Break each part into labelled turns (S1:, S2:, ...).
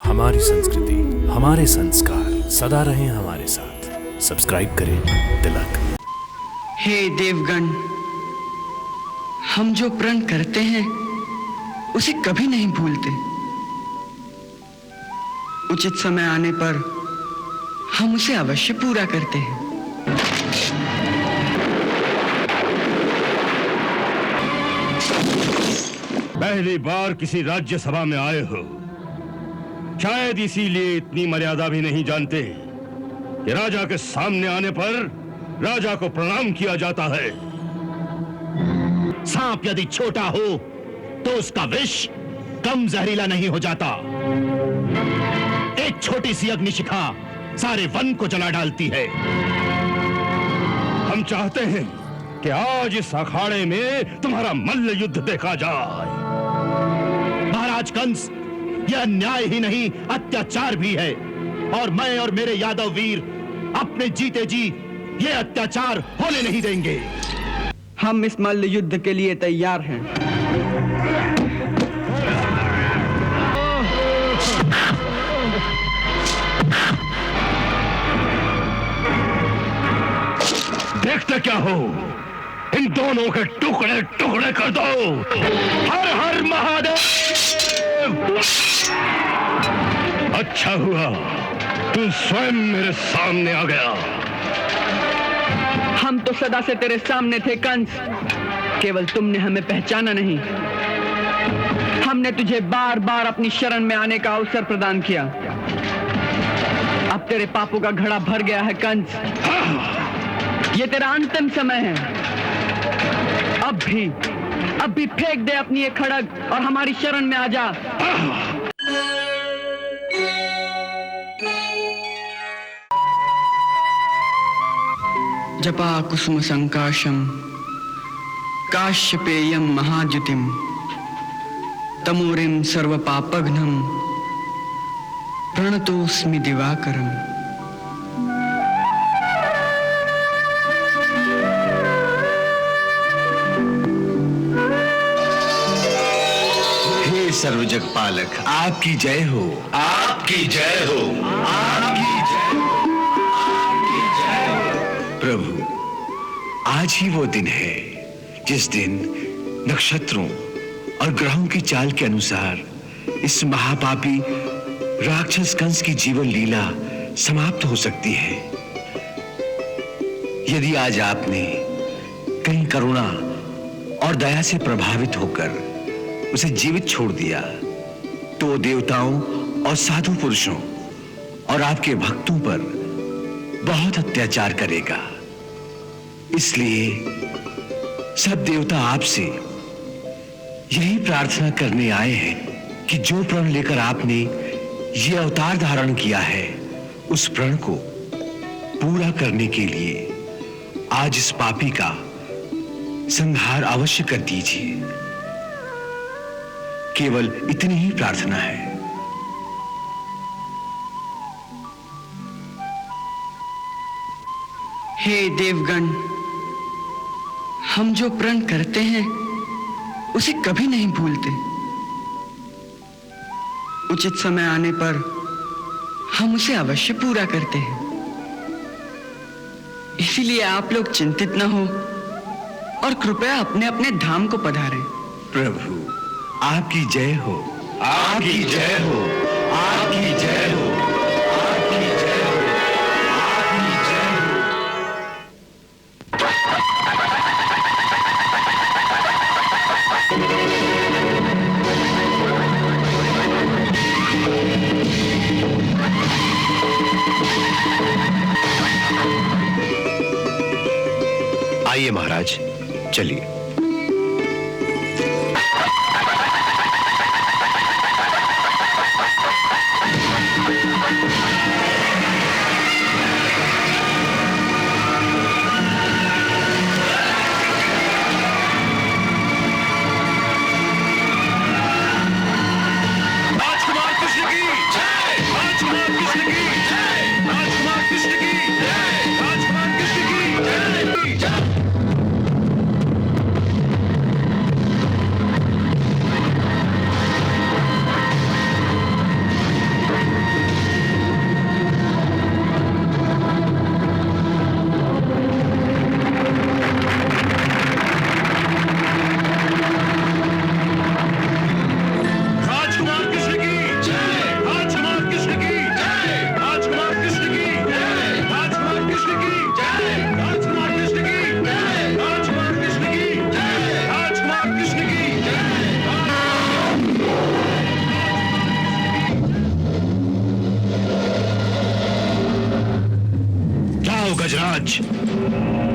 S1: हमारी संस्कृति, हमारे संस्कार सदा रहें हमारे साथ। सब्सक्राइब करें तिलक।
S2: हे देवगण, हम जो प्रण करते हैं उसे कभी नहीं भूलते। उचित समय आने पर हम उसे अवश्य पूरा करते हैं।
S3: पहली बार किसी राज्यसभा में आए हो, शायद इसीलिए इतनी मर्यादा भी नहीं जानते कि राजा के सामने आने पर राजा को प्रणाम किया जाता है।
S4: सांप यदि छोटा हो तो उसका विष कम जहरीला नहीं हो जाता। एक छोटी सी अग्निशिखा सारे वन को जला डालती है।
S3: हम चाहते हैं कि आज इस अखाड़े में तुम्हारा मल्ल युद्ध देखा जाए।
S4: महाराज कंस, यह अन्याय ही नहीं अत्याचार भी है, और मैं और मेरे यादव वीर अपने जीते जी यह अत्याचार होने नहीं देंगे।
S2: हम इस मल्ल युद्ध के लिए तैयार हैं।
S3: देखते क्या हो, इन दोनों के टुकड़े टुकड़े कर दो। हर हर महादेव। अच्छा हुआ तू स्वयं मेरे सामने आ गया।
S2: हम तो सदा से तेरे सामने थे कंस, केवल तुमने हमें पहचाना नहीं। हमने तुझे बार बार अपनी शरण में आने का अवसर प्रदान किया। अब तेरे पापों का घड़ा भर गया है कंस। ये तेरा अंतिम समय है। अब भी फेंक दे अपनी ये खड़ग और हमारी शरण में आ जा। जपा कुसुम संकाशम काश्यपेयम महाद्युतिम तमोरिम सर्वपापघ्नम प्रणतोस्मि दिवाकरम।
S5: सर्वजग पालक, आपकी जय हो, आपकी जय हो, आपकी जय हो, आपकी जय हो। प्रभु, आज ही वो दिन है जिस दिन नक्षत्रों और ग्रहों की चाल के अनुसार इस महापापी राक्षस कंस की जीवन लीला समाप्त हो सकती है। यदि आज आपने कहीं करुणा और दया से प्रभावित होकर उसे जीवित छोड़ दिया, तो देवताओं और साधु पुरुषों और आपके भक्तों पर बहुत अत्याचार करेगा। इसलिए सब देवता आपसे यही प्रार्थना करने आए हैं कि जो प्रण लेकर आपने ये अवतार धारण किया है, उस प्रण को पूरा करने के लिए आज इस पापी का संहार अवश्य कर दीजिए। केवल इतनी ही प्रार्थना है।
S2: हे देवगण, हम जो प्रण करते हैं उसे कभी नहीं भूलते। उचित समय आने पर हम उसे अवश्य पूरा करते हैं। इसीलिए आप लोग चिंतित न हो और कृपया अपने अपने धाम को पधारें।
S5: प्रभु, आपकी जय हो, आपकी जय हो, आपकी जय हो, आपकी जय हो, आपकी जय हो।
S6: आइए महाराज, चलिए। गजराज,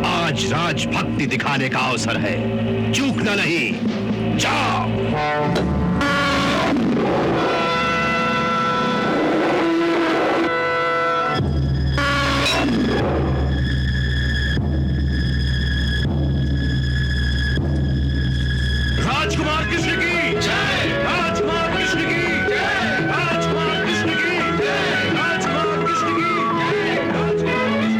S6: आज राजभक्ति दिखाने का अवसर है, चूकना नहीं। जाओ।
S3: राजकुमार कृष्ण की जय, राजकुमार कृष्ण की जय, राजकुमार कृष्ण की जय, राजकुमार कृष्ण की जय, राजकुमार कृष्ण की जय।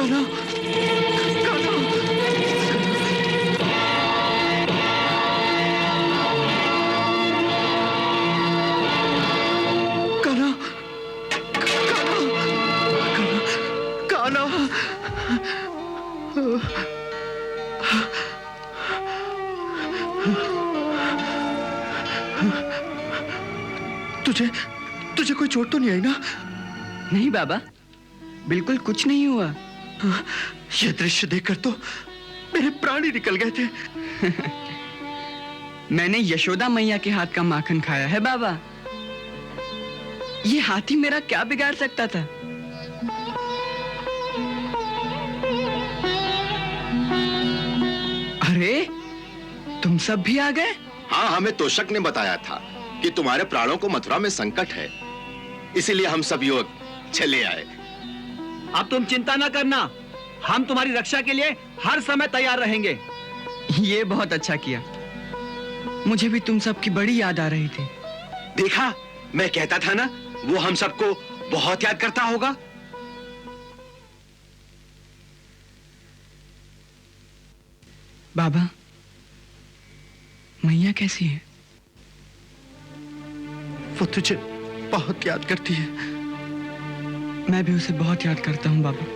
S7: कान्हा, कान्हा। कान्हा, कान्हा, कान्हा, तुझे तुझे कोई चोट तो नहीं आई ना?
S2: नहीं बाबा, बिल्कुल कुछ नहीं हुआ।
S7: यह दृश्य देखकर तो मेरे प्राण ही निकल गए थे।
S2: मैंने यशोदा मैया के हाथ का माखन खाया है बाबा। ये हाथी मेरा क्या बिगाड़ सकता था? अरे, तुम सब भी आ गए?
S8: हाँ, हमें तोशक ने बताया था कि तुम्हारे प्राणों को मथुरा में संकट है, इसीलिए हम सब युवक चले आए।
S9: अब तुम चिंता न करना, हम तुम्हारी रक्षा के लिए हर समय तैयार रहेंगे।
S2: ये बहुत अच्छा किया। मुझे भी तुम सबकी बड़ी याद आ रही थी।
S8: देखा, मैं कहता था ना, वो हम सबको बहुत याद करता होगा।
S2: बाबा, मैया कैसी है?
S7: वो तुझे बहुत याद करती है।
S2: मैं भी उसे बहुत याद करता हूँ बाबा।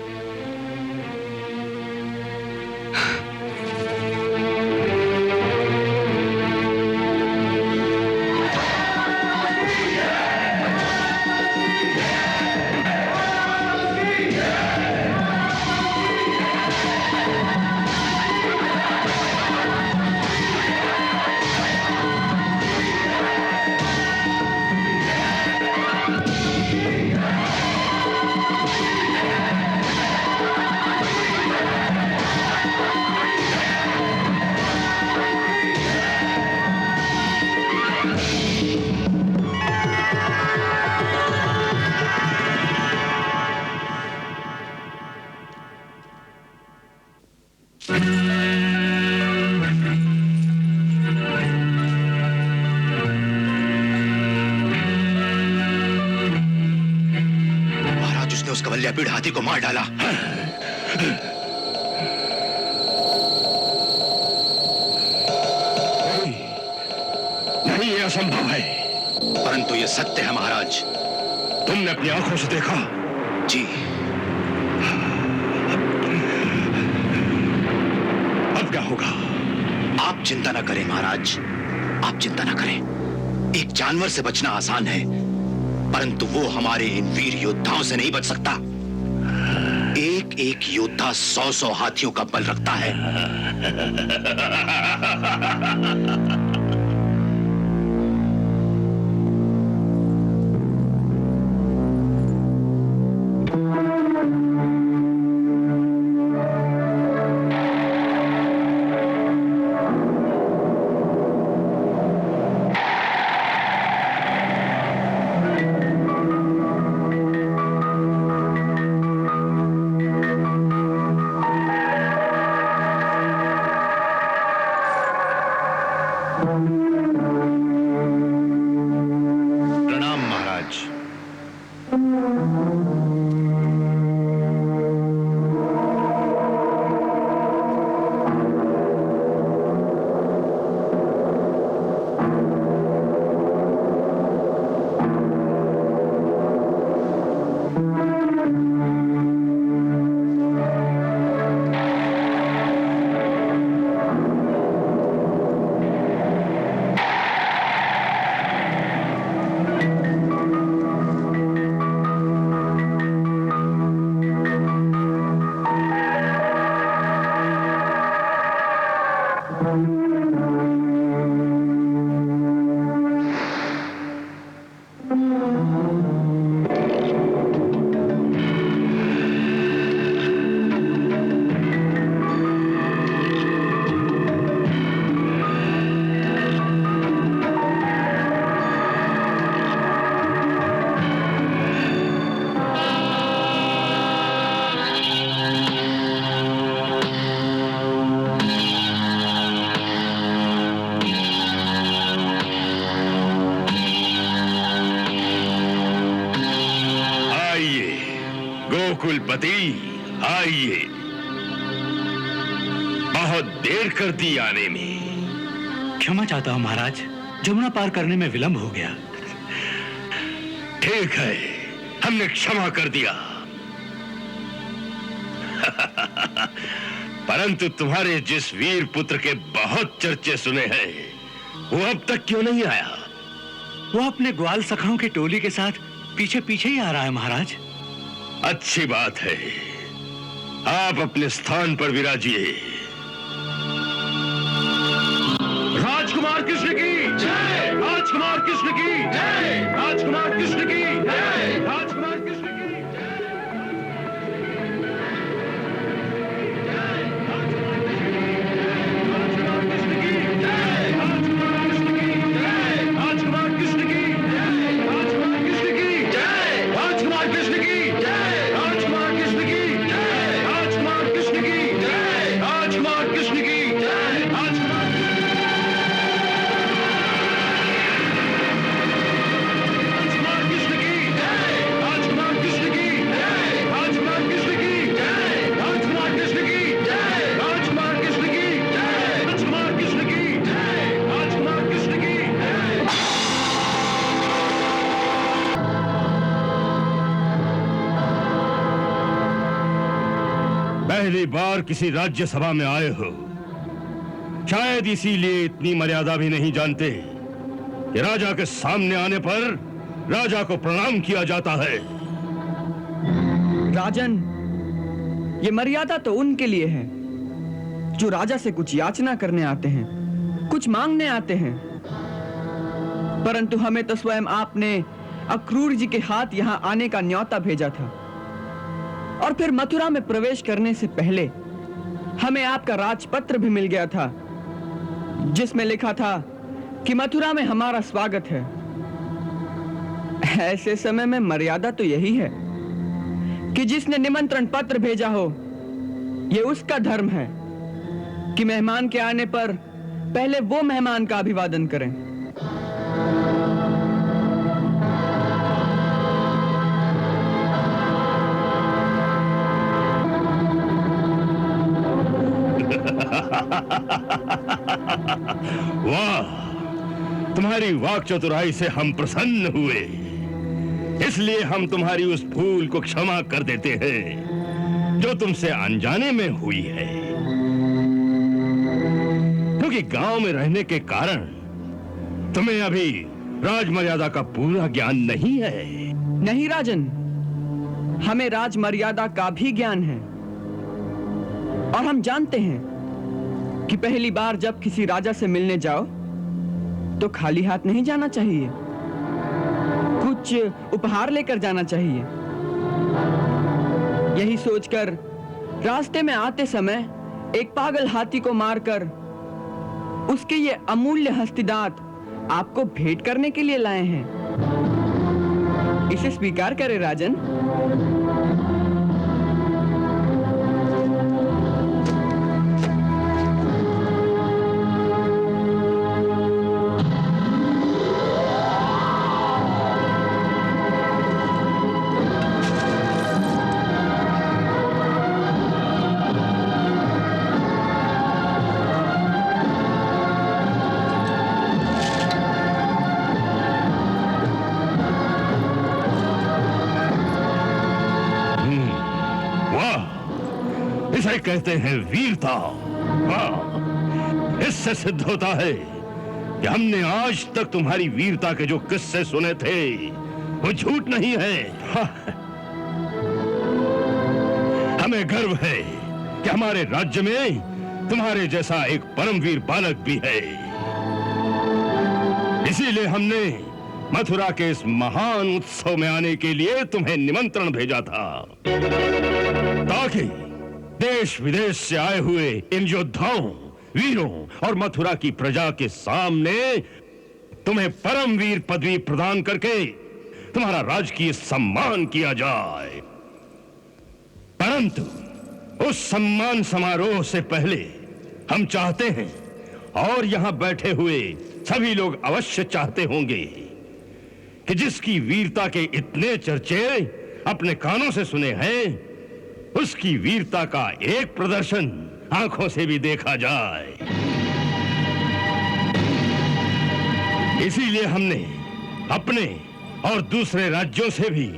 S6: उस कवल्यापीड़ हाथी को मार डाला।
S3: नहीं, यह असंभव है।
S6: परंतु यह सत्य है महाराज।
S3: तुमने अपनी आंखों से देखा?
S6: जी।
S3: अब क्या होगा?
S6: आप चिंता न करें महाराज, आप चिंता न करें। एक जानवर से बचना आसान है, परंतु वो हमारे इन वीर योद्धाओं से नहीं बच सकता। एक एक योद्धा 100-100 हाथियों का बल रखता है। प्रणाम महाराज।
S3: गोकुलपति आइए। बहुत देर कर दी आने में।
S4: क्षमा चाहता हूं महाराज, जमुना पार करने में विलंब हो गया।
S3: ठीक है, हमने क्षमा कर दिया। परंतु तुम्हारे जिस वीर पुत्र के बहुत चर्चे सुने हैं, वो अब तक क्यों नहीं आया?
S4: वो अपने ग्वाल सखाओं की टोली के साथ पीछे पीछे ही आ रहा है महाराज।
S3: अच्छी बात है, आप अपने स्थान पर विराजिए।
S4: राजकुमार कृष्ण की जय, राजकुमार कृष्ण की जय, राजकुमार कृष्ण की जय, राजकुमार कृष्ण की
S3: पहली बार किसी राज्यसभा में आए हो, शायद इसीलिए इतनी मर्यादा भी नहीं जानते कि राजा के सामने आने पर राजा को प्रणाम किया जाता है।
S2: राजन, ये मर्यादा तो उनके लिए है जो राजा से कुछ याचना करने आते हैं, कुछ मांगने आते हैं। परंतु हमें तो स्वयं आपने अक्रूर जी के हाथ यहां आने का न्योता भेजा था, और फिर मथुरा में प्रवेश करने से पहले हमें आपका राजपत्र भी मिल गया था, जिसमें लिखा था कि मथुरा में हमारा स्वागत है। ऐसे समय में मर्यादा तो यही है कि जिसने निमंत्रण पत्र भेजा हो, यह उसका धर्म है कि मेहमान के आने पर पहले वो मेहमान का अभिवादन करें।
S3: वाह, तुम्हारी वाक चतुराई से हम प्रसन्न हुए, इसलिए हम तुम्हारी उस भूल को क्षमा कर देते हैं जो तुमसे अनजाने में हुई है। क्योंकि गांव में रहने के कारण तुम्हें अभी राजमर्यादा का पूरा ज्ञान नहीं है।
S2: नहीं राजन, हमें राजमर्यादा का भी ज्ञान है, और हम जानते हैं कि पहली बार जब किसी राजा से मिलने जाओ तो खाली हाथ नहीं जाना चाहिए, कुछ उपहार लेकर जाना चाहिए। यही सोचकर रास्ते में आते समय एक पागल हाथी को मारकर उसके ये अमूल्य हस्तिदांत आपको भेंट करने के लिए लाए हैं। इसे स्वीकार करें राजन।
S3: इसे कहते हैं वीरता। वाह, इससे सिद्ध होता है कि हमने आज तक तुम्हारी वीरता के जो किस्से सुने थे वो झूठ नहीं है। हमें गर्व है कि हमारे राज्य में तुम्हारे जैसा एक परमवीर बालक भी है। इसीलिए हमने मथुरा के इस महान उत्सव में आने के लिए तुम्हें निमंत्रण भेजा था, ताकि देश विदेश से आए हुए इन योद्धाओं, वीरों और मथुरा की प्रजा के सामने तुम्हें परमवीर पदवी प्रदान करके तुम्हारा राजकीय सम्मान किया जाए। परंतु उस सम्मान समारोह से पहले हम चाहते हैं, और यहां बैठे हुए सभी लोग अवश्य चाहते होंगे, कि जिसकी वीरता के इतने चर्चे अपने कानों से सुने हैं, उसकी वीरता का एक प्रदर्शन आंखों से भी देखा जाए। इसीलिए हमने अपने और दूसरे राज्यों से भी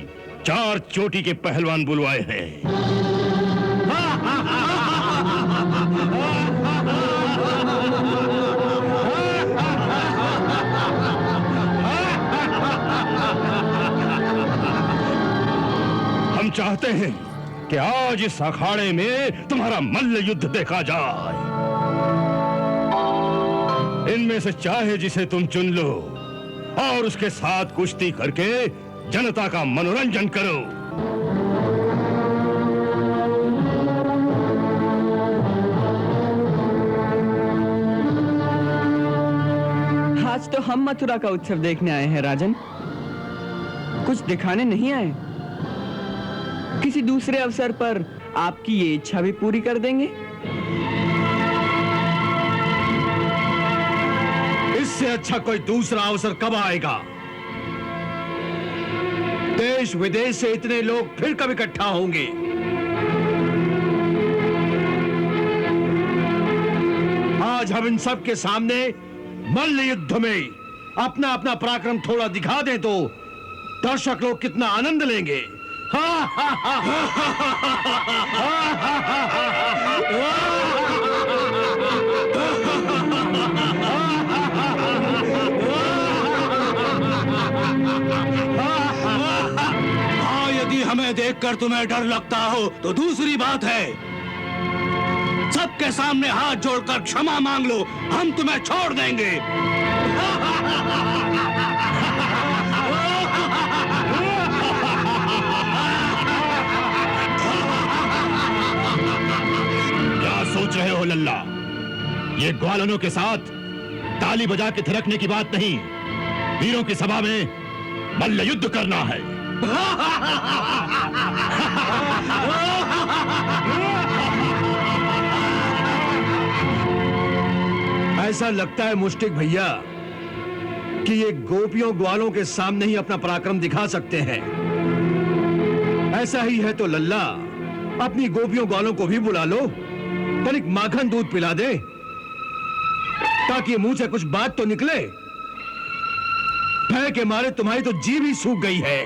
S3: 4 चोटी के पहलवान बुलवाए हैं। हम चाहते हैं कि आज इस अखाड़े में तुम्हारा मल्ल युद्ध देखा जाए। इनमें से चाहे जिसे तुम चुन लो और उसके साथ कुश्ती करके जनता का मनोरंजन करो।
S2: आज तो हम मथुरा का उत्सव देखने आए हैं राजन, कुछ दिखाने नहीं आए। किसी दूसरे अवसर पर आपकी ये इच्छा भी पूरी कर देंगे।
S4: इससे अच्छा कोई दूसरा अवसर कब आएगा? देश विदेश से इतने लोग फिर कब इकट्ठा होंगे? आज हम इन सब के सामने मल्ल युद्ध में अपना अपना पराक्रम थोड़ा दिखा दें तो दर्शक लोग कितना आनंद लेंगे। यदि हमें देखकर तुम्हें डर लगता हो तो दूसरी बात है, सबके सामने हाथ जोड़कर क्षमा मांग लो, हम तुम्हें छोड़ देंगे। क्या सोच रहे हो लल्ला? ये ग्वालनों के साथ ताली बजा के थिरकने की बात नहीं, वीरों की सभा में मल्ल युद्ध करना है। ऐसा लगता है मुष्टिक भैया कि ये गोपियों ग्वालों के सामने ही अपना पराक्रम दिखा सकते हैं। ऐसा ही है तो लल्ला, अपनी गोपियों ग्वालों को भी बुला लो, तनिक माखन दूध पिला दे ताकि मुंह से कुछ बात तो निकले। भय के मारे तुम्हारी तो जीभ ही सूख गई है।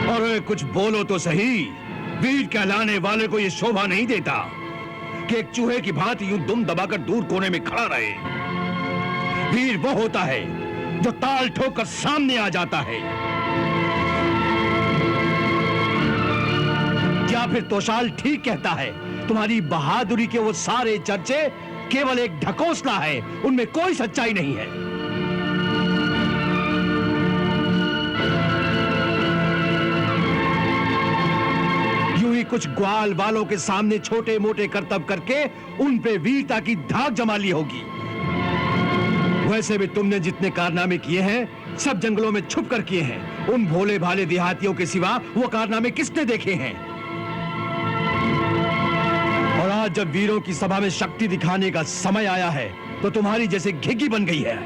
S4: और कुछ बोलो तो सही, वीर कहलाने वाले को यह शोभा नहीं देता कि एक चूहे की भांति यूं दुम दबाकर दूर कोने में खड़ा रहे। वीर वो होता है जो ताल ठोकर सामने आ जाता है। या फिर तोशाल ठीक कहता है, तुम्हारी बहादुरी के वो सारे चर्चे केवल एक ढकोसला है, उनमें कोई सच्चाई नहीं है। यूं ही कुछ ग्वाल वालों के सामने छोटे मोटे करतब करके उन पे वीरता की धाक जमा ली होगी। वैसे भी तुमने जितने कारनामे किए हैं सब जंगलों में छुप कर किए हैं। उन भोले भाले देहातियों के सिवा वो कारनामे किसने देखे हैं? और आज जब वीरों की सभा में शक्ति दिखाने का समय आया है तो तुम्हारी जैसे घिघी बन गई है।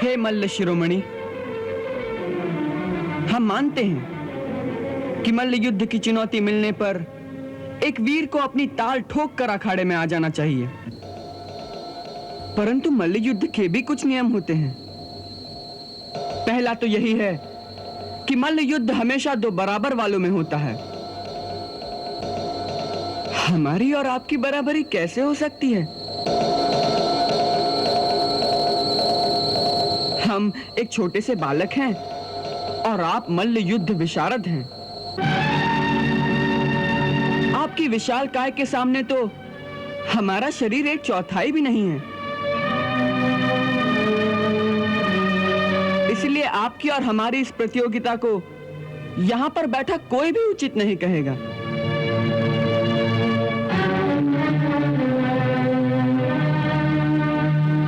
S2: हे मल्ल शिरोमणि, हम मानते हैं कि मल्ल युद्ध की चुनौती मिलने पर एक वीर को अपनी ताल ठोक कर अखाड़े में आ जाना चाहिए, परंतु मल्ल युद्ध के भी कुछ नियम होते हैं। पहला तो यही है कि मल्ल युद्ध हमेशा दो बराबर वालों में होता है। हमारी और आपकी बराबरी कैसे हो सकती है? हम एक छोटे से बालक हैं और आप मल्ल युद्ध विशारद हैं। आपकी विशाल काय के सामने तो हमारा शरीर एक चौथाई भी नहीं है। इसलिए आपकी और हमारी इस प्रतियोगिता को यहां पर बैठा कोई भी उचित नहीं कहेगा।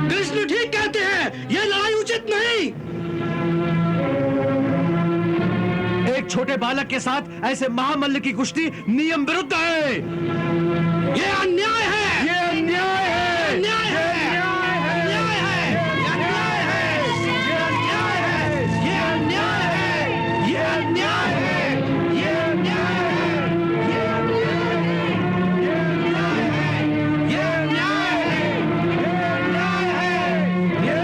S4: कृष्ण ठीक कहते हैं, ये लड़ाई उचित नहीं। एक छोटे बालक के साथ ऐसे महामल्ल की कुश्ती नियम विरुद्ध है। ये अन्याय है, ये अन्याय है, अन्याय है, अन्याय है, अन्याय है, ये अन्याय है, ये अन्याय है, ये अन्याय है, ये अन्याय है, ये अन्याय है, ये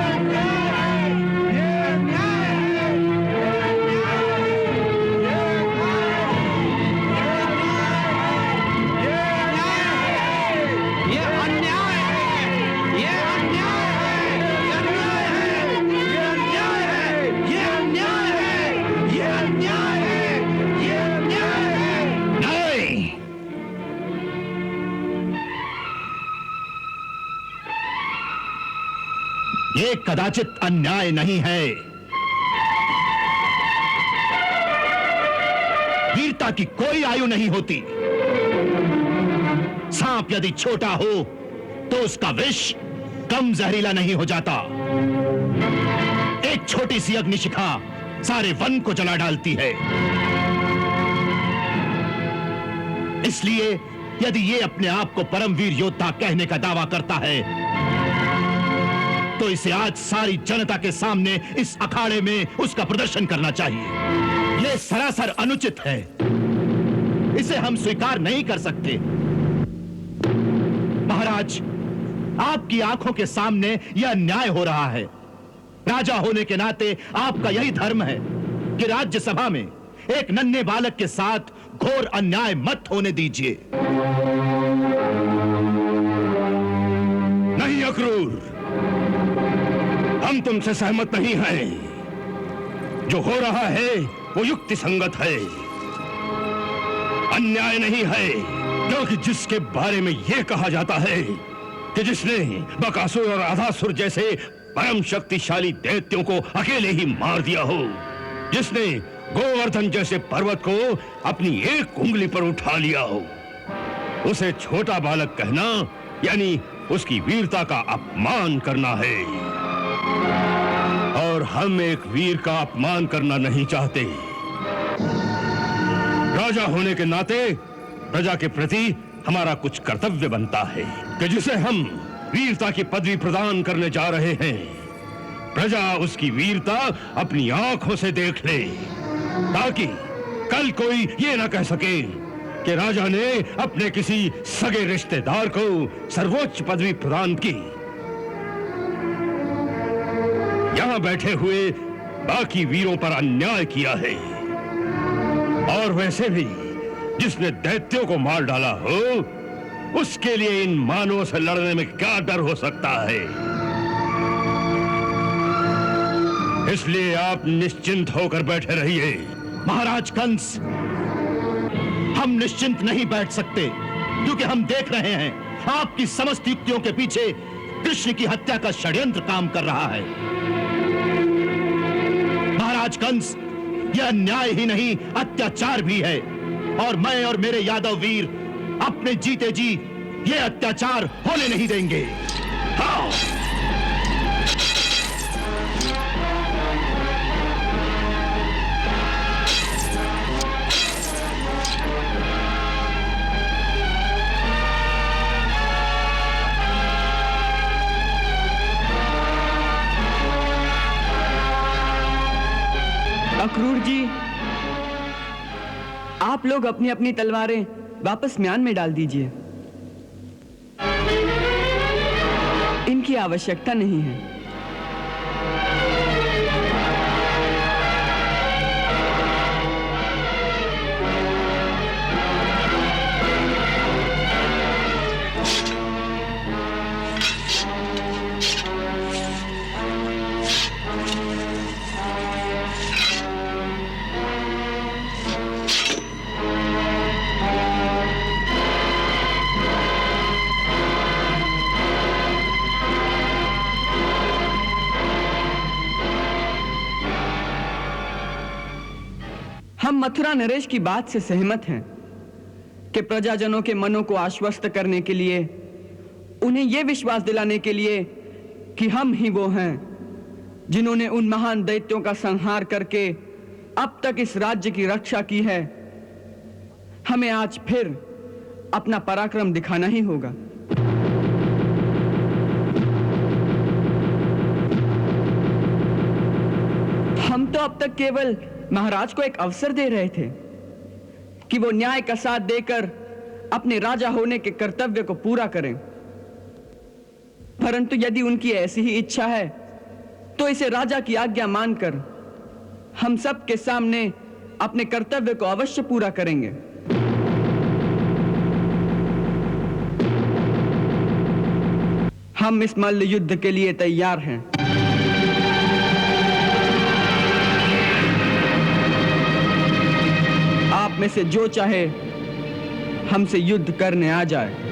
S4: अन्याय है, ये अन्याय है, ये अन्याय है, ये अन्याय
S5: ये कदाचित अन्याय नहीं है। वीरता की कोई आयु नहीं होती। सांप यदि छोटा हो तो उसका विष कम जहरीला नहीं हो जाता। एक छोटी सी अग्निशिखा सारे वन को जला डालती है। इसलिए यदि ये अपने आप को परमवीर योद्धा कहने का दावा करता है तो इसे आज सारी जनता के सामने इस अखाड़े में उसका प्रदर्शन करना चाहिए। यह सरासर अनुचित है, इसे हम स्वीकार नहीं कर सकते। महाराज, आपकी आंखों के सामने यह अन्याय हो रहा है। राजा होने के नाते आपका यही धर्म है कि राज्यसभा में एक नन्हे बालक के साथ घोर अन्याय मत होने दीजिए।
S3: नहीं अक्रूर, हम तुमसे सहमत नहीं हैं। जो हो रहा है वो युक्ति संगत है, अन्याय नहीं है। क्योंकि जिसके बारे में यह कहा जाता है कि जिसने बकासुर और आधासुर जैसे परम शक्तिशाली दैत्यों को अकेले ही मार दिया हो, जिसने गोवर्धन जैसे पर्वत को अपनी एक उंगली पर उठा लिया हो, उसे छोटा बालक कहना यानी उसकी वीरता का अपमान करना है। और हम एक वीर का अपमान करना नहीं चाहते। राजा होने के नाते प्रजा के प्रति हमारा कुछ कर्तव्य बनता है कि जिसे हम वीरता की पदवी प्रदान करने जा रहे हैं, प्रजा उसकी वीरता अपनी आंखों से देख ले, ताकि कल कोई ये ना कह सके कि राजा ने अपने किसी सगे रिश्तेदार को सर्वोच्च पदवी प्रदान की। यहां बैठे हुए बाकी वीरों पर अन्याय किया है, और वैसे भी जिसने दैत्यों को मार डाला हो, उसके लिए इन मानवों से लड़ने में क्या डर हो सकता है। इसलिए आप निश्चिंत होकर बैठे रहिए।
S5: महाराज कंस, हम निश्चिंत नहीं बैठ सकते, क्योंकि हम देख रहे हैं आपकी समस्त युक्तियों के पीछे कृष्ण की हत्या का षड्यंत्र काम कर रहा है। महाराज कंस, यह अन्याय ही नहीं अत्याचार भी है, और मैं और मेरे यादव वीर अपने जीते जी ये अत्याचार होने नहीं देंगे। हाँ।
S2: अक्रूर जी, आप लोग अपनी अपनी तलवारें वापस म्यान में डाल दीजिए। इनकी आवश्यकता नहीं है। हम मथुरा नरेश की बात से सहमत हैं कि प्रजाजनों के मनों को आश्वस्त करने के लिए, उन्हें यह विश्वास दिलाने के लिए कि हम ही वो हैं जिन्होंने उन महान दैत्यों का संहार करके अब तक इस राज्य की रक्षा की है, हमें आज फिर अपना पराक्रम दिखाना ही होगा। हम तो अब तक केवल महाराज को एक अवसर दे रहे थे कि वो न्याय का साथ देकर अपने राजा होने के कर्तव्य को पूरा करें, परंतु यदि उनकी ऐसी ही इच्छा है तो इसे राजा की आज्ञा मानकर हम सब के सामने अपने कर्तव्य को अवश्य पूरा करेंगे। हम इस मल्ल युद्ध के लिए तैयार हैं। आप में से जो चाहे हमसे युद्ध करने आ जाए।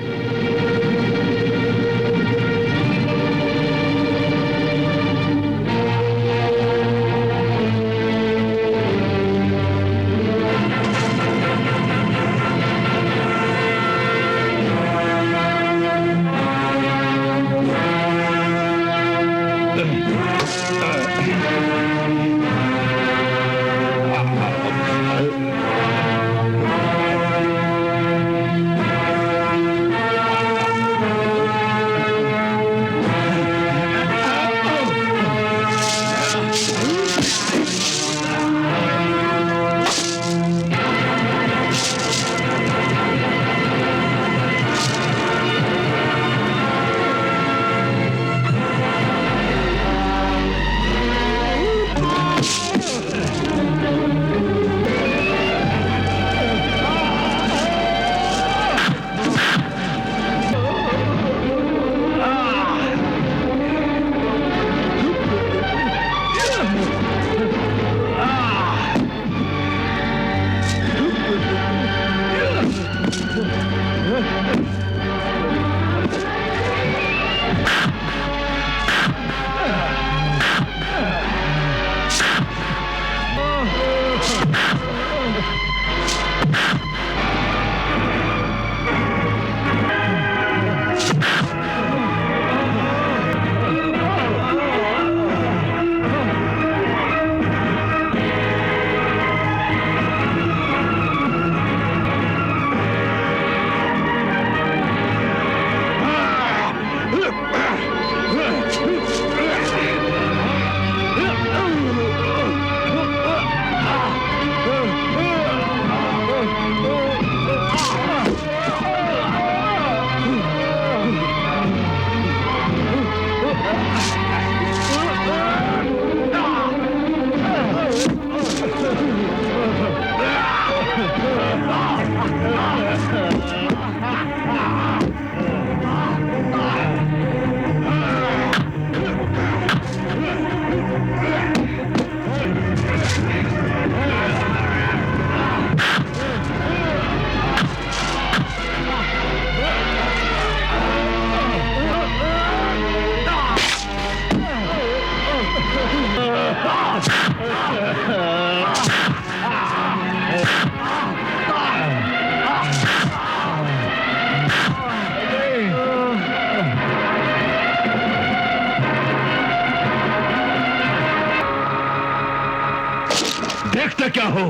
S3: देखते क्या हो,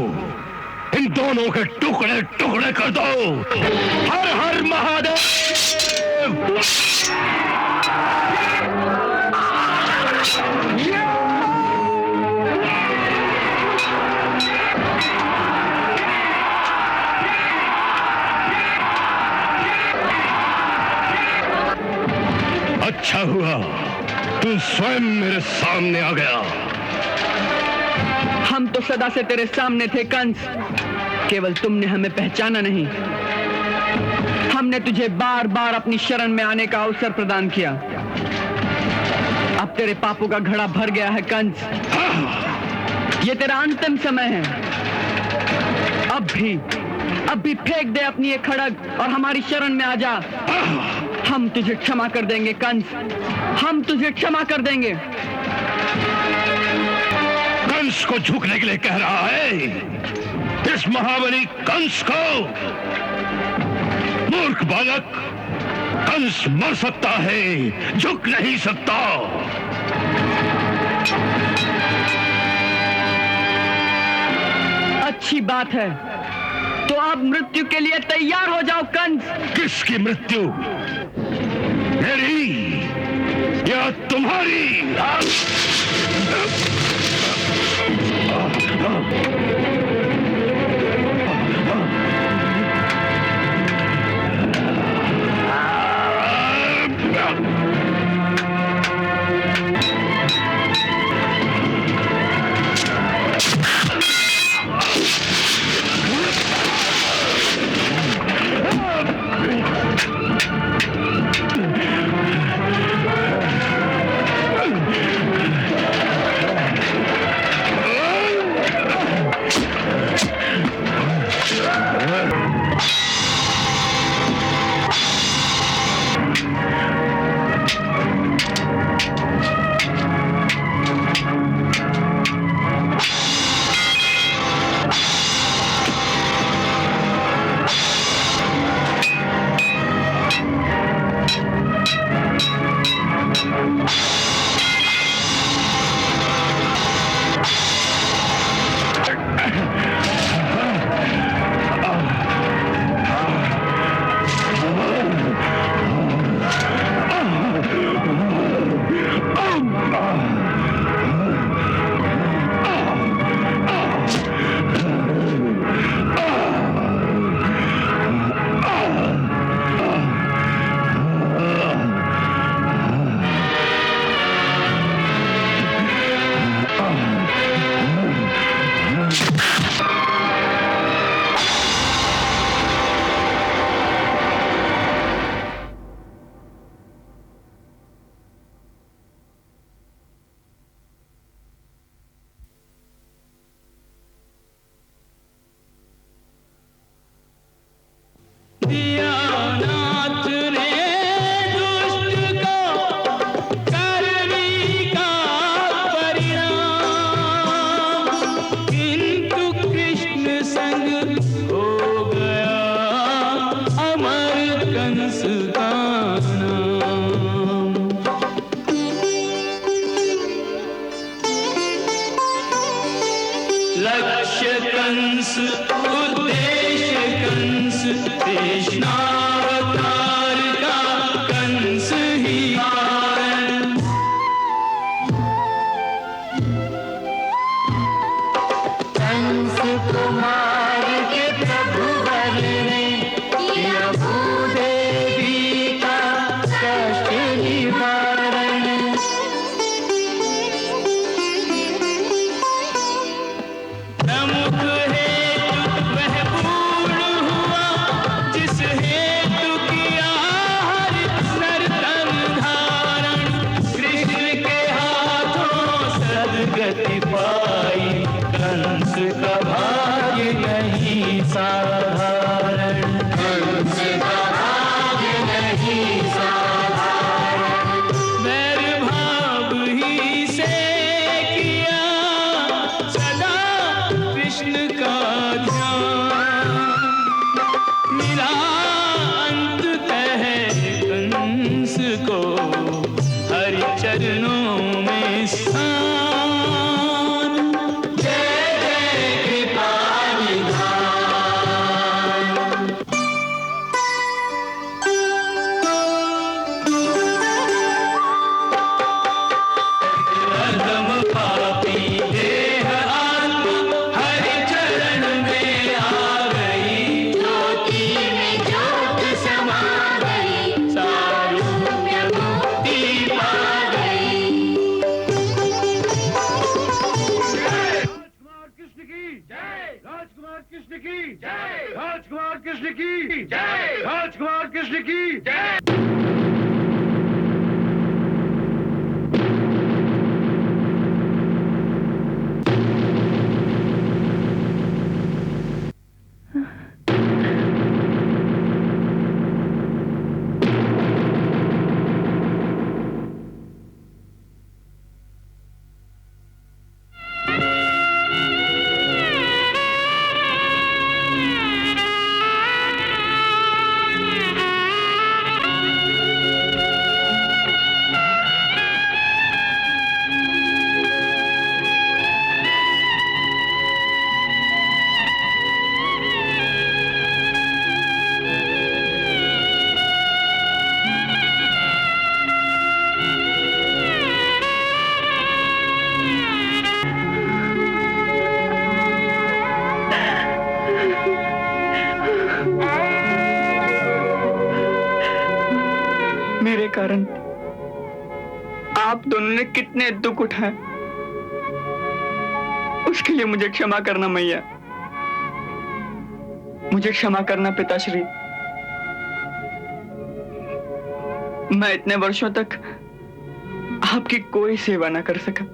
S3: इन दोनों के टुकड़े टुकड़े कर दो। हर हर महादेव। अच्छा हुआ तू स्वयं मेरे सामने आ गया।
S2: हम तो सदा से तेरे सामने थे कंस, केवल तुमने हमें पहचाना नहीं। हमने तुझे बार बार अपनी शरण में आने का अवसर प्रदान किया। अब तेरे पापों का घड़ा भर गया है कंस। ये तेरा अंतिम समय है। अब भी फेंक दे अपनी ये खड़ग और हमारी शरण में आ जा। हम तुझे क्षमा कर देंगे कंस, हम तुझे क्षमा कर देंगे।
S3: कंस को झुकने के लिए कह रहा है। इस महाबली कंस को। मूर्ख बालक, कंस मर सकता है, झुक नहीं सकता।
S2: अच्छी बात है, तो अब मृत्यु के लिए तैयार हो जाओ कंस।
S3: किसकी मृत्यु? मेरी या तुम्हारी?
S2: आप दोनों ने कितने दुख उठाए, उसके लिए मुझे क्षमा करना मैया, मुझे क्षमा करना पिताश्री। मैं इतने वर्षों तक आपकी कोई सेवा ना कर सका।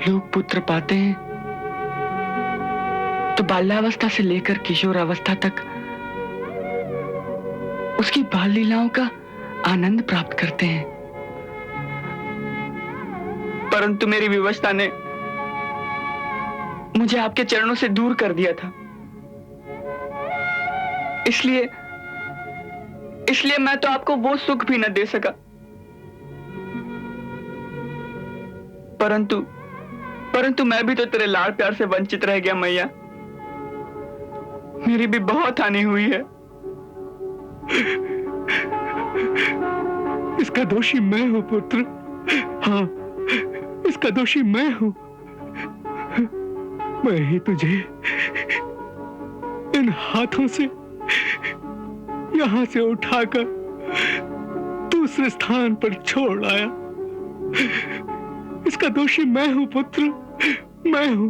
S2: लोग पुत्र पाते हैं तो बाल्यावस्था से लेकर किशोरावस्था तक उसकी बाल लीलाओं का आनंद प्राप्त करते हैं, परंतु मेरी विवशता ने मुझे आपके चरणों से दूर कर दिया था। इसलिए मैं तो आपको वो सुख भी न दे सका, परंतु मैं भी तो तेरे लाड़ प्यार से वंचित रह गया मैया। मेरी भी बहुत हानि हुई है।
S4: इसका दोषी मैं हूं पुत्र, हाँ, इसका दोषी मैं हूं। मैं ही तुझे इन हाथों से यहां से उठाकर दूसरे स्थान पर छोड़ आया। इसका दोषी मैं हूं पुत्र, मैं हूं।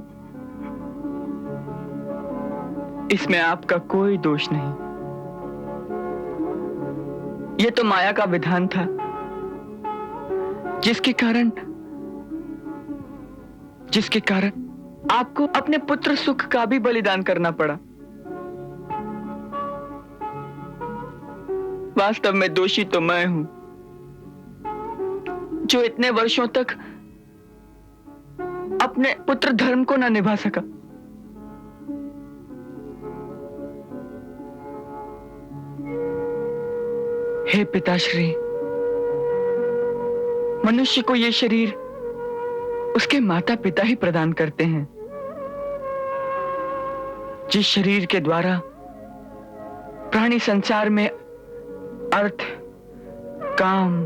S2: इसमें आपका कोई दोष नहीं। यह तो माया का विधान था, जिसके कारण आपको अपने पुत्र सुख का भी बलिदान करना पड़ा। वास्तव में दोषी तो मैं हूं, जो इतने वर्षों तक अपने पुत्र धर्म को न निभा सका। हे पिताश्री, मनुष्य को यह शरीर उसके माता पिता ही प्रदान करते हैं। जिस शरीर के द्वारा प्राणी संसार में अर्थ, काम,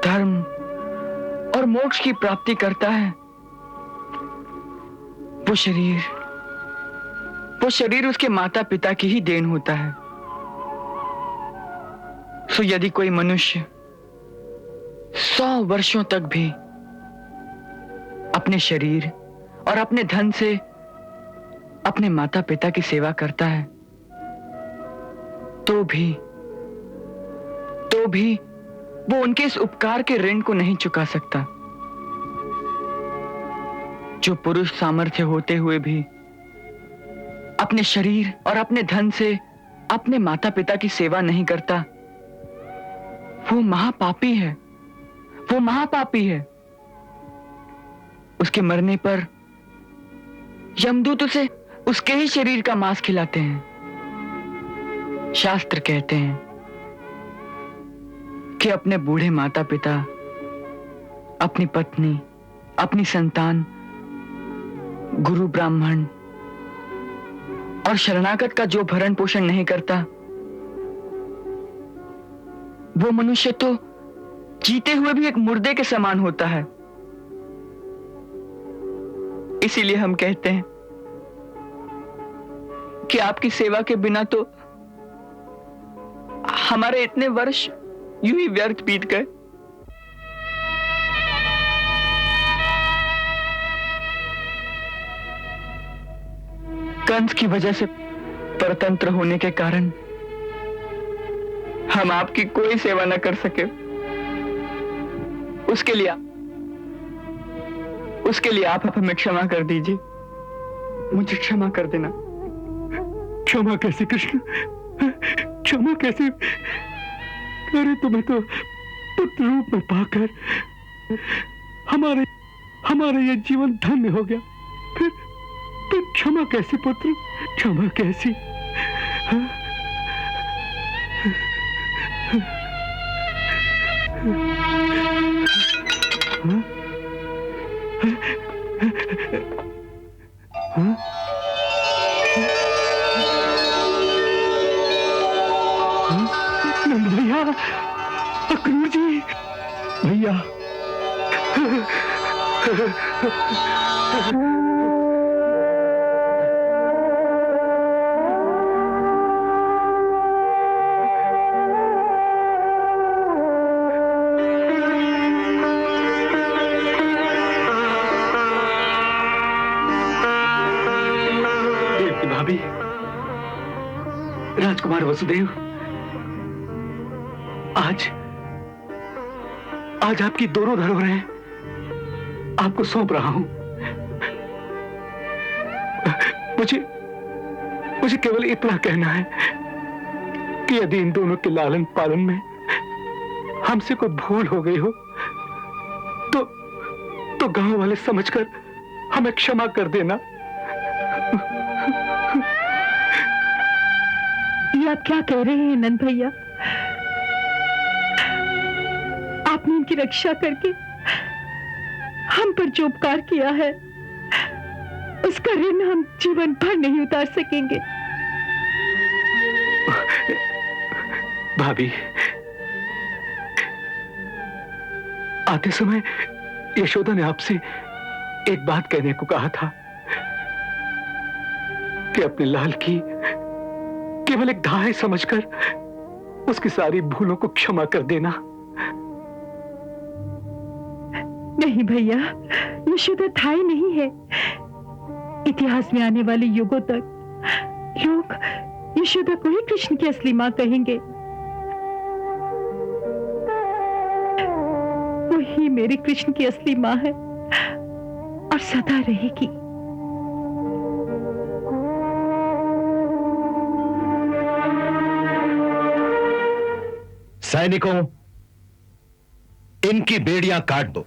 S2: धर्म और मोक्ष की प्राप्ति करता है, वो शरीर उसके माता पिता की ही देन होता है। सो यदि कोई मनुष्य 100 वर्षों तक भी अपने शरीर और अपने धन से अपने माता पिता की सेवा करता है, तो भी वो उनके इस उपकार के ऋण को नहीं चुका सकता। जो पुरुष सामर्थ्य होते हुए भी अपने शरीर और अपने धन से अपने माता पिता की सेवा नहीं करता, वो महापापी है, वो महापापी है। उसके मरने पर यमदूत उसे उसके ही शरीर का मांस खिलाते हैं। शास्त्र कहते हैं कि अपने बूढ़े माता पिता, अपनी पत्नी, अपनी संतान, गुरु ब्राह्मण और शरणागत का जो भरण पोषण नहीं करता, वो मनुष्य तो जीते हुए भी एक मुर्दे के समान होता है। इसीलिए हम कहते हैं कि आपकी सेवा के बिना तो हमारे इतने वर्ष यूं ही व्यर्थ बीत गए। कंस की वजह से परतंत्र होने के कारण हम आपकी कोई सेवा न कर सके। उसके लिए आप हमें क्षमा कर दीजिए। मुझे क्षमा कर देना।
S4: क्षमा कैसे कृष्ण, क्षमा कैसे? अरे तुम्हें तो पुत्र रूप में पाकर हमारा यह जीवन धन्य हो गया। फिर क्षमा कैसे पुत्र, क्षमा कैसी? नंद भैया, अक्रूर जी, भैया।
S10: कुमार वसुदेव, आज आपकी दोनों धरोहरें आपको सौंप रहा हूं। मुझे केवल इतना कहना है कि यदि इन दोनों के लालन पालन में हमसे कोई भूल हो गई हो तो गांव वाले समझकर हमें क्षमा कर देना।
S11: ये आप क्या कह रहे हैं नंद भैया? आपने इनकी रक्षा करके हम पर जो उपकार किया है उसका ऋण हम जीवन भर नहीं उतार सकेंगे।
S10: भाभी, आते समय यशोदा ने आपसे एक बात कहने को कहा था कि अपने लाल की केवल एक धाय समझकर उसकी सारी भूलों को क्षमा कर देना।
S11: नहीं भैया, यशोदा धाय नहीं है। इतिहास में आने वाले युगों तक लोग यशोदा को ही कृष्ण की असली मां कहेंगे। वही मेरे कृष्ण की असली मां है और सदा रहेगी।
S4: सैनिकों, इनकी बेड़ियां काट दो।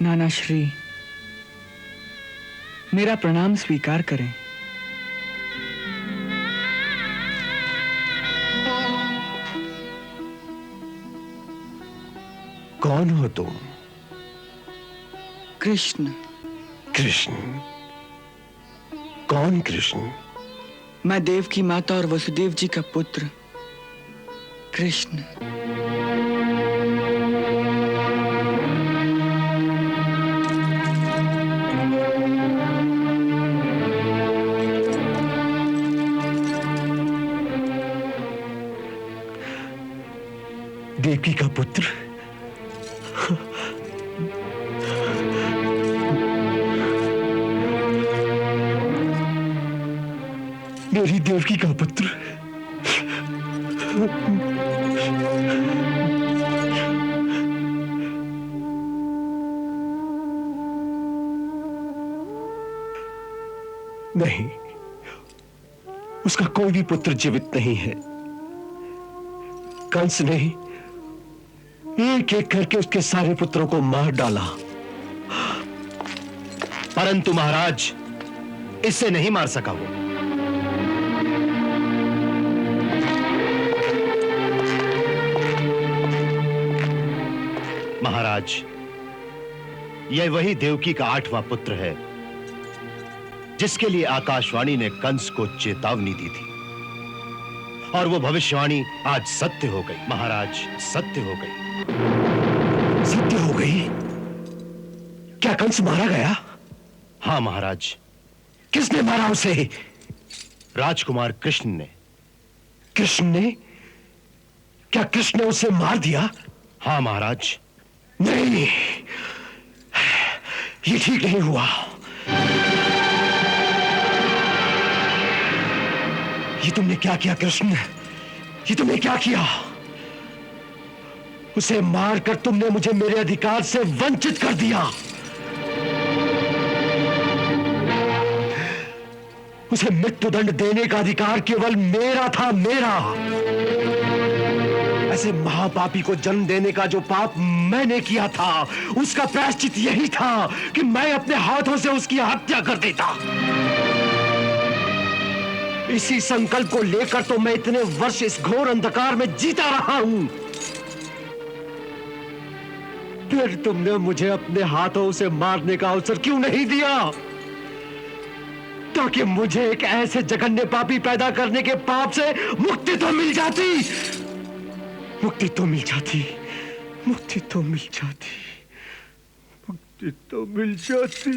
S2: नाना श्री, मेरा प्रणाम स्वीकार करें।
S4: कौन हो तुम?
S2: कृष्ण।
S4: कृष्ण? कौन कृष्ण?
S2: मैं देव की माता और वसुदेव जी का पुत्र कृष्ण।
S4: देवकी का पुत्र? मेरी देवकी का पुत्र? नहीं, उसका कोई भी पुत्र जीवित नहीं है। कंस ने एक एक करके उसके सारे पुत्रों को मार डाला, परंतु महाराज इससे नहीं मार सका वो। महाराज, यह वही देवकी का 8वां पुत्र है जिसके लिए आकाशवाणी ने कंस को चेतावनी दी थी, और वो भविष्यवाणी आज सत्य हो गई। महाराज, सत्य हो गई। सत्य हो गई? क्या कंस मारा गया? हाँ महाराज। किसने मारा उसे? राजकुमार कृष्ण ने। कृष्ण ने? क्या कृष्ण ने उसे मार दिया? हाँ महाराज। नहीं, ये ठीक नहीं हुआ। ये तुमने क्या किया कृष्ण? ये तुमने क्या किया? उसे मारकर तुमने मुझे मेरे अधिकार से वंचित कर दिया। उसे मृत्युदंड देने का अधिकार केवल मेरा था, मेरा। ऐसे महापापी को जन्म देने का जो पाप मैंने किया था, उसका प्रायश्चित यही था कि मैं अपने हाथों से उसकी हत्या कर देता। इसी संकल्प को लेकर तो मैं इतने वर्ष इस घोर अंधकार में जीता रहा हूं। फिर तुमने मुझे अपने हाथों से मारने का अवसर क्यों नहीं दिया? ताकि मुझे एक ऐसे जघन्य पापी पैदा करने के पाप से मुक्ति तो मिल जाती। मुक्ति तो मिल जाती। मुक्ति तो मिल जाती। मुक्ति तो मिल जाती।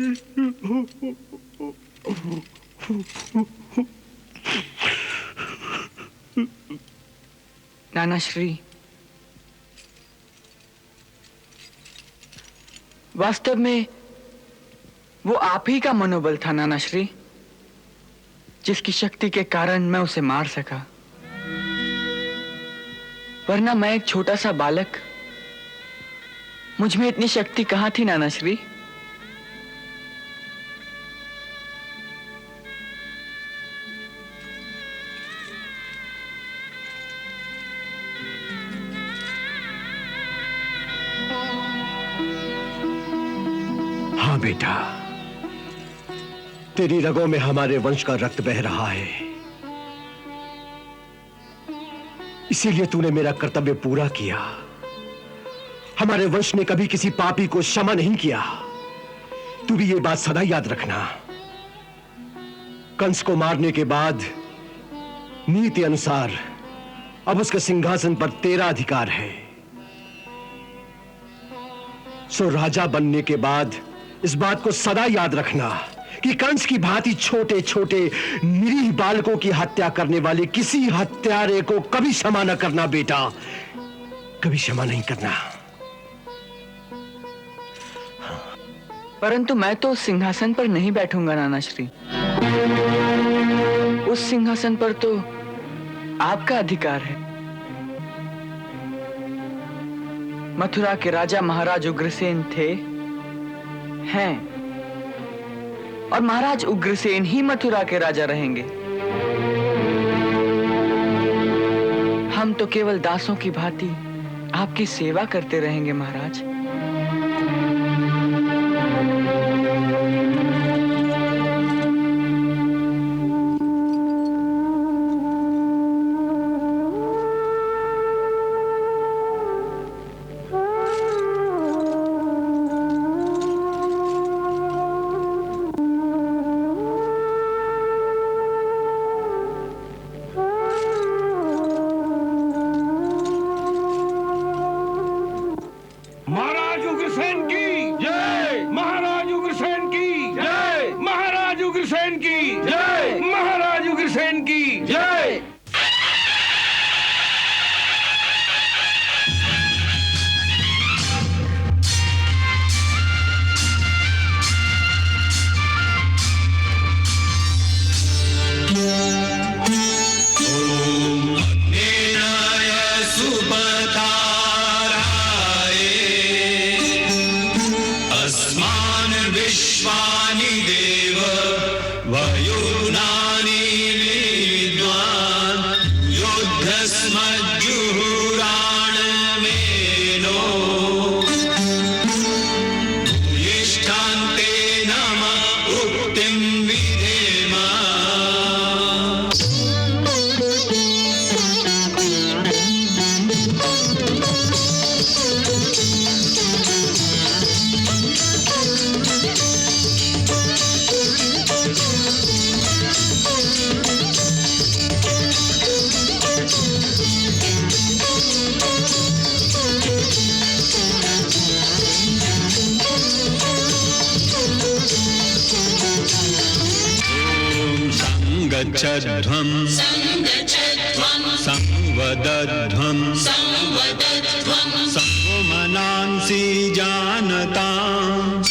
S2: नाना श्री, वास्तव में वो आप ही का मनोबल था नाना श्री, जिसकी शक्ति के कारण मैं उसे मार सका। वरना मैं एक छोटा सा बालक, मुझ में इतनी शक्ति कहां थी नाना श्री?
S4: हाँ बेटा, तेरी रगों में हमारे वंश का रक्त बह रहा है, इसीलिए तूने मेरा कर्तव्य पूरा किया। हमारे वंश ने कभी किसी पापी को क्षमा नहीं किया। तू भी ये बात सदा याद रखना। कंस को मारने के बाद नीति अनुसार अब उसके सिंहासन पर तेरा अधिकार है। सो राजा बनने के बाद इस बात को सदा याद रखना कि कंस की भांति छोटे छोटे निरीह बालकों की हत्या करने वाले किसी हत्यारे को कभी क्षमा न करना बेटा, कभी क्षमा नहीं करना।
S2: परंतु मैं तो उस सिंहासन पर नहीं बैठूंगा नाना श्री। उस सिंहासन पर तो आपका अधिकार है। मथुरा के राजा महाराज उग्रसेन थे, हैं, और महाराज उग्रसेन ही मथुरा के राजा रहेंगे। हम तो केवल दासों की भांति आपकी सेवा करते रहेंगे महाराज।
S12: युद्धस्मज्जुहुराण मेनो संगच्छध्वं संवदध्वं संवो मनांसि जानताम्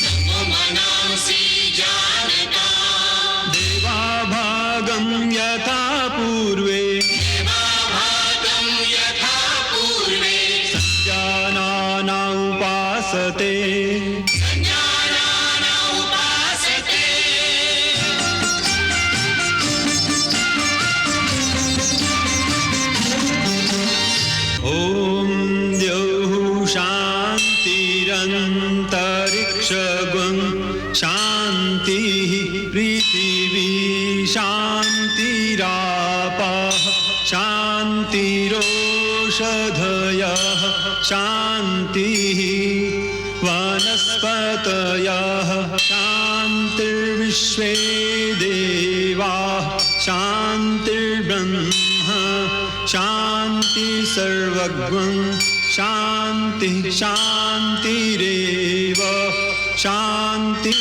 S12: देवाभागं यथा पूर्वे संजानाना उपासते ॐ द्यौः शान्तिरन्तरिक्षगं शान्तिः पृथिवी शान्तिरापः शान्तिरोषधयः शान्तिः वनस्पतयः शान्तिर्विश्वे देवाः शान्तिर्ब्रह्म शान्ति सर्वज्ञं शान्ति शान्तिरेव शान्ति